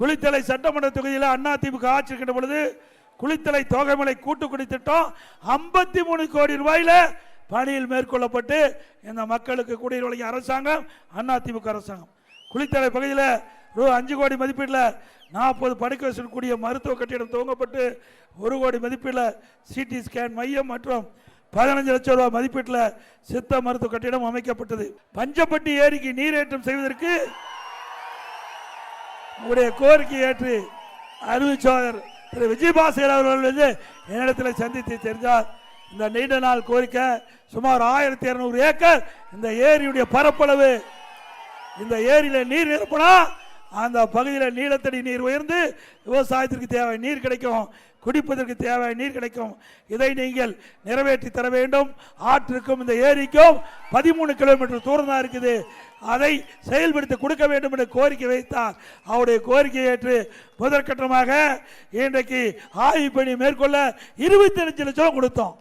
குளித்தலை சட்டமன்ற தொகுதியில் அதிமுக ஆட்சி இருக்கின்ற பொழுது குளித்தலை தோகைமலை கூட்டுக்குடி திட்டம் 53 கோடி ரூபாயில பணியில் மேற்கொள்ளப்பட்டு இந்த மக்களுக்கு குடிநீர் வழங்கிய அரசாங்கம் அதிமுக அரசாங்கம். குளித்தலை பகுதியில் ரூ 5 கோடி மதிப்பீட்டில் 40 படுக்கை வசூல் மருத்துவ கட்டிடம் துவங்கப்பட்டு 1 கோடி மதிப்பீட்டில் சிடி ஸ்கேன் மையம் மற்றும் 15 லட்சம் ரூபாய் மதிப்பீட்டில் சித்த மருத்துவ கட்டிடம் அமைக்கப்பட்டது. பஞ்சப்பட்டி ஏரிக்கு நீரேற்றம் செய்வதற்கு உங்களுடைய கோரிக்கை ஏற்று அறிவிச்சாளர் திரு விஜயபாஸ்கர் அவர்கள் வந்து என்னிடத்தில் சந்தித்து தெரிஞ்சார். இந்த நீண்ட நாள் கோரிக்கை சுமார் 1200 ஏக்கர் இந்த ஏரியுடைய பரப்பளவு. இந்த ஏரியில நீர் நிரப்பினா அந்த பகுதியில் நீலத்தடி நீர் உயர்ந்து விவசாயத்திற்கு தேவை நீர் கிடைக்கும், குடிப்பதற்கு தேவை நீர் கிடைக்கும். இதை நீங்கள் நிறைவேற்றி தர வேண்டும். ஆற்றுக்கும் இந்த ஏரிக்கும் 13 கிலோமீட்டர் தூரம் தான் இருக்குது. அதை செயல்படுத்தி கொடுக்க வேண்டும் என்று கோரிக்கை வைத்தார். அவருடைய கோரிக்கையை ஏற்று முதற்கட்டமாக இன்றைக்கு ஆய்வு பணி மேற்கொள்ள 25 லட்சம் கொடுத்தோம்.